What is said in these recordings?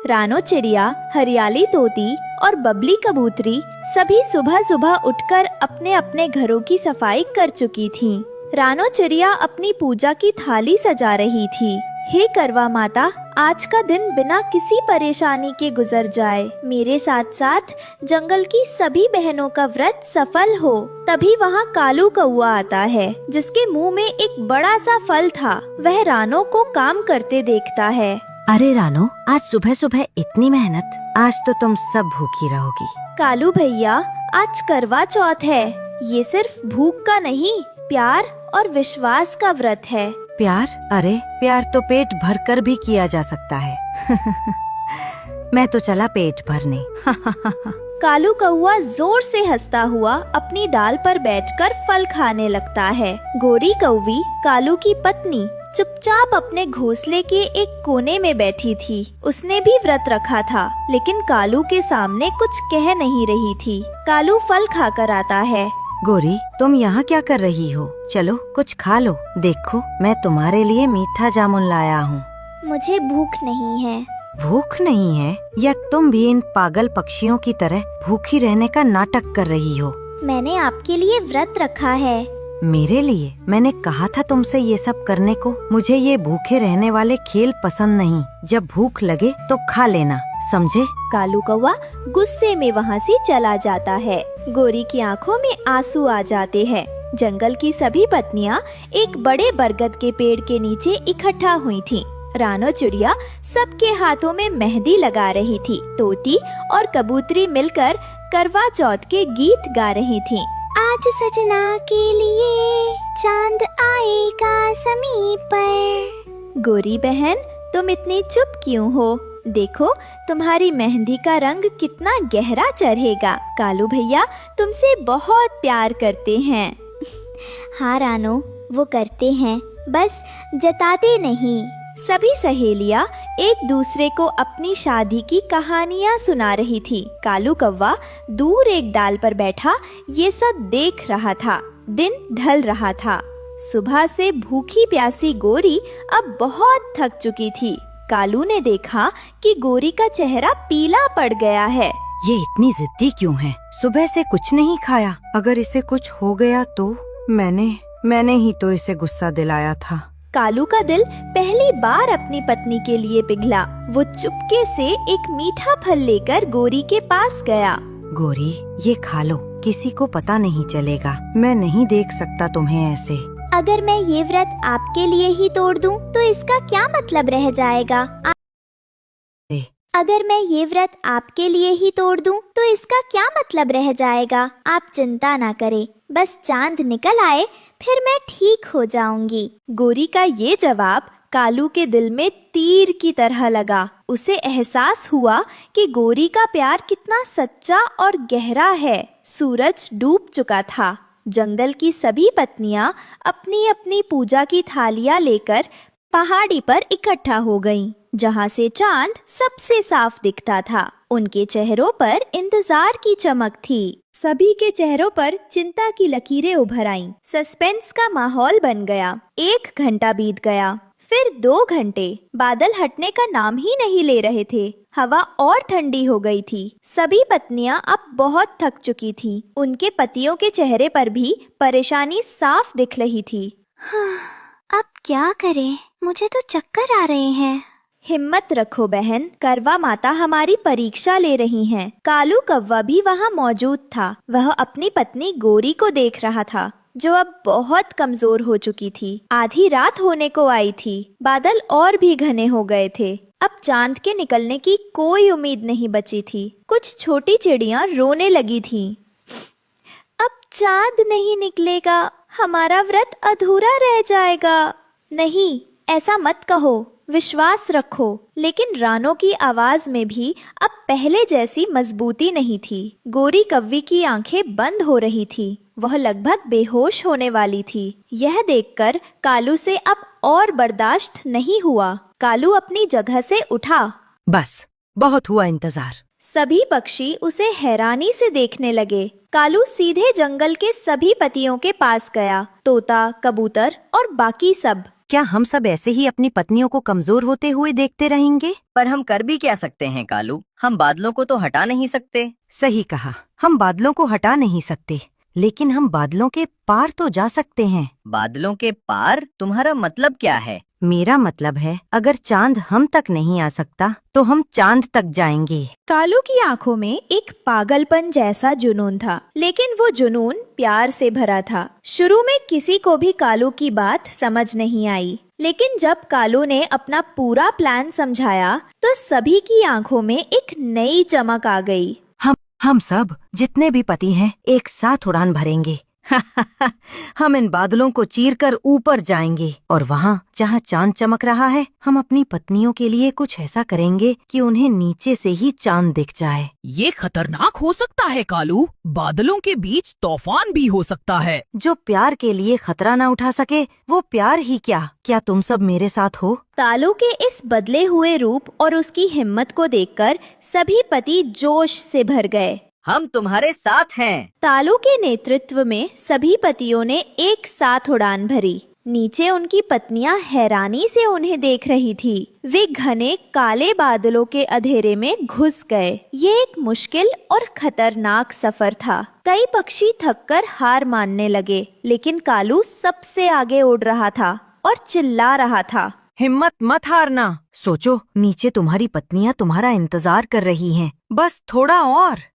रानो चिड़िया, हरियाली तोती और बबली कबूतरी सभी सुबह सुबह उठकर अपने अपने घरों की सफाई कर चुकी थीं। रानो चिड़िया अपनी पूजा की थाली सजा रही थी। हे करवा माता, आज का दिन बिना किसी परेशानी के गुजर जाए। मेरे साथ साथ जंगल की सभी बहनों का व्रत सफल हो। तभी वहाँ कालू कौआ आता है, जिसके मुंह में एक बड़ा सा फल था। वह रानो को काम करते देखता है। अरे रानो, आज सुबह सुबह इतनी मेहनत, आज तो तुम सब भूखी रहोगी। कालू भैया, आज करवा चौथ है। ये सिर्फ भूख का नहीं, प्यार और विश्वास का व्रत है। प्यार? अरे प्यार तो पेट भर कर भी किया जा सकता है। मैं तो चला पेट भरने। कालू कौआ जोर से हंसता हुआ अपनी डाल पर बैठकर फल खाने लगता है। गोरी कौवी, कालू की पत्नी, चुपचाप अपने घोंसले के एक कोने में बैठी थी। उसने भी व्रत रखा था, लेकिन कालू के सामने कुछ कह नहीं रही थी। कालू फल खाकर आता है। गोरी, तुम यहाँ क्या कर रही हो? चलो कुछ खा लो। देखो, मैं तुम्हारे लिए मीठा जामुन लाया हूँ। मुझे भूख नहीं है। भूख नहीं है? या तुम भी इन पागल पक्षियों की तरह भूखी रहने का नाटक कर रही हो? मैंने आपके लिए व्रत रखा है। मेरे लिए? मैंने कहा था तुमसे ये सब करने को। मुझे ये भूखे रहने वाले खेल पसंद नहीं। जब भूख लगे तो खा लेना, समझे? कालू कौवा गुस्से में वहाँ से चला जाता है। गोरी की आंखों में आंसू आ जाते हैं। जंगल की सभी पत्नियाँ एक बड़े बरगद के पेड़ के नीचे इकट्ठा हुई थीं। रानो चिड़िया सबके हाथों में मेहंदी लगा रही थी। तोती और कबूतरी मिलकर करवा चौथ के गीत गा रही थीं। आज सजना के लिए चांद आएगा ज़मीं पर। गोरी बहन, तुम इतनी चुप क्यों हो? देखो, तुम्हारी मेहंदी का रंग कितना गहरा चढ़ेगा। कालू भैया तुमसे बहुत प्यार करते हैं। हाँ रानो, वो करते हैं, बस जताते नहीं। सभी सहेलियां एक दूसरे को अपनी शादी की कहानियां सुना रही थी। कालू कौवा दूर एक डाल पर बैठा ये सब देख रहा था। दिन ढल रहा था। सुबह से भूखी प्यासी गोरी अब बहुत थक चुकी थी। कालू ने देखा कि गोरी का चेहरा पीला पड़ गया है। ये इतनी जिद्दी क्यों है? सुबह से कुछ नहीं खाया। अगर इसे कुछ हो गया तो? मैंने ही तो इसे गुस्सा दिलाया था। कालू का दिल पहली बार अपनी पत्नी के लिए पिघला। वो चुपके से एक मीठा फल लेकर गोरी के पास गया। गोरी, ये खा लो, किसी को पता नहीं चलेगा। मैं नहीं देख सकता तुम्हें ऐसे। अगर मैं ये व्रत आपके लिए ही तोड़ दूं, तो इसका क्या मतलब रह जाएगा? अगर मैं ये व्रत आपके लिए ही तोड़ दूं, तो इसका क्या मतलब रह जाएगा? आप चिंता ना करें, बस चांद निकल आए, फिर मैं ठीक हो जाऊंगी। गोरी का ये जवाब कालू के दिल में तीर की तरह लगा। उसे एहसास हुआ कि गोरी का प्यार कितना सच्चा और गहरा है। सूरज डूब चुका था। जंगल की सभी पत्नियां अपनी अपनी पूजा की थालियां लेकर पहाड़ी पर इकट्ठा हो गईं, जहां से चांद सबसे साफ दिखता था। उनके चेहरों पर इंतजार की चमक थी। सभी के चेहरों पर चिंता की लकीरें उभर आईं। सस्पेंस का माहौल बन गया। 1 घंटा बीत गया, फिर 2 घंटे। बादल हटने का नाम ही नहीं ले रहे थे। हवा और ठंडी हो गई थी। सभी पत्नियां अब बहुत थक चुकी थीं। उनके पतियों के चेहरे पर भी परेशानी साफ दिख रही थी। अब क्या करें? मुझे तो चक्कर आ रहे हैं। हिम्मत रखो बहन, करवा माता हमारी परीक्षा ले रही हैं। कालू कौवा भी वहाँ मौजूद था। वह अपनी पत्नी गोरी को देख रहा था, जो अब बहुत कमजोर हो चुकी थी। आधी रात होने को आई थी। बादल और भी घने हो गए थे। अब चांद के निकलने की कोई उम्मीद नहीं बची थी। कुछ छोटी चिड़ियां रोने लगी थीं। अब चांद नहीं निकलेगा, हमारा व्रत अधूरा रह जाएगा। नहीं, ऐसा मत कहो, विश्वास रखो। लेकिन रानो की आवाज में भी अब पहले जैसी मजबूती नहीं थी। गोरी कव्वी की आंखें बंद हो रही थी। वह लगभग बेहोश होने वाली थी। यह देखकर कालू से अब और बर्दाश्त नहीं हुआ। कालू अपनी जगह से उठा। बस, बहुत हुआ इंतजार। सभी पक्षी उसे हैरानी से देखने लगे। कालू सीधे जंगल के सभी पतियों के पास गया। तोता, कबूतर और बाकी सब। क्या हम सब ऐसे ही अपनी पत्नियों को कमजोर होते हुए देखते रहेंगे? पर हम कर भी क्या सकते हैं कालू, हम बादलों को तो हटा नहीं सकते। सही कहा, हम बादलों को हटा नहीं सकते, लेकिन हम बादलों के पार तो जा सकते हैं। बादलों के पार? तुम्हारा मतलब क्या है? मेरा मतलब है, अगर चांद हम तक नहीं आ सकता तो हम चांद तक जाएंगे। कालू की आंखों में एक पागलपन जैसा जुनून था, लेकिन वो जुनून प्यार से भरा था। शुरू में किसी को भी कालू की बात समझ नहीं आई, लेकिन जब कालू ने अपना पूरा प्लान समझाया तो सभी की आंखों में एक नई चमक आ गई। हम सब जितने भी पति हैं एक साथ उड़ान भरेंगे। हम इन बादलों को चीरकर ऊपर जाएंगे और वहाँ जहाँ चांद चमक रहा है, हम अपनी पत्नियों के लिए कुछ ऐसा करेंगे कि उन्हें नीचे से ही चांद दिख जाए। ये खतरनाक हो सकता है कालू, बादलों के बीच तूफान भी हो सकता है। जो प्यार के लिए खतरा न उठा सके वो प्यार ही क्या तुम सब मेरे साथ हो? कालू के इस बदले हुए रूप और उसकी हिम्मत को देखकर सभी पति जोश से भर गए। हम तुम्हारे साथ हैं। तालू के नेतृत्व में सभी पतियों ने एक साथ उड़ान भरी। नीचे उनकी पत्नियां हैरानी से उन्हें देख रही थी। वे घने काले बादलों के अंधेरे में घुस गए। ये एक मुश्किल और खतरनाक सफर था। कई पक्षी थककर हार मानने लगे, लेकिन कालू सबसे आगे उड़ रहा था और चिल्ला रहा था, हिम्मत मत हारना। सोचो, नीचे तुम्हारी पत्नियां तुम्हारा इंतजार कर रही हैं। बस थोड़ा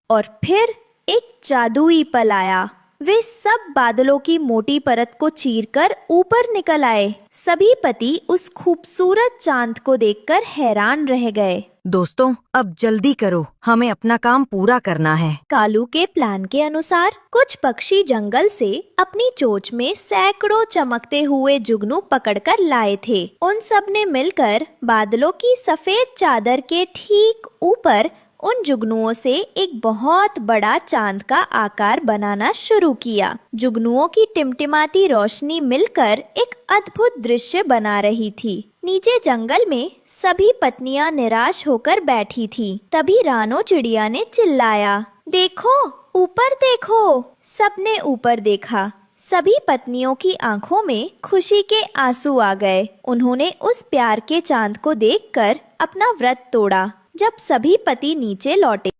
और फिर एक जादुई पल आया। वे सब बादलों की मोटी परत को चीरकर ऊपर निकल आए। सभी पति उस खूबसूरत चांद को देखकर हैरान रह गए। दोस्तों, अब जल्दी करो, हमें अपना काम पूरा करना है। कालू के प्लान के अनुसार कुछ पक्षी जंगल से अपनी चोंच में सैकड़ों चमकते हुए जुगनू पकड़कर लाए थे। उन सब ने मिलकर बादलों की सफेद चादर के ठीक ऊपर उन जुगनुओं से एक बहुत बड़ा चांद का आकार बनाना शुरू किया। जुगनुओं की टिमटिमाती रोशनी मिलकर एक अद्भुत दृश्य बना रही थी। नीचे जंगल में सभी पत्नियां निराश होकर बैठी थीं। तभी रानो चिड़िया ने चिल्लाया, देखो, ऊपर देखो। सबने ऊपर देखा। सभी पत्नियों की आंखों में खुशी के आंसू आ गए। उन्होंने उस प्यार के चांद को देखकर अपना व्रत तोड़ा। जब सभी पति नीचे लौटे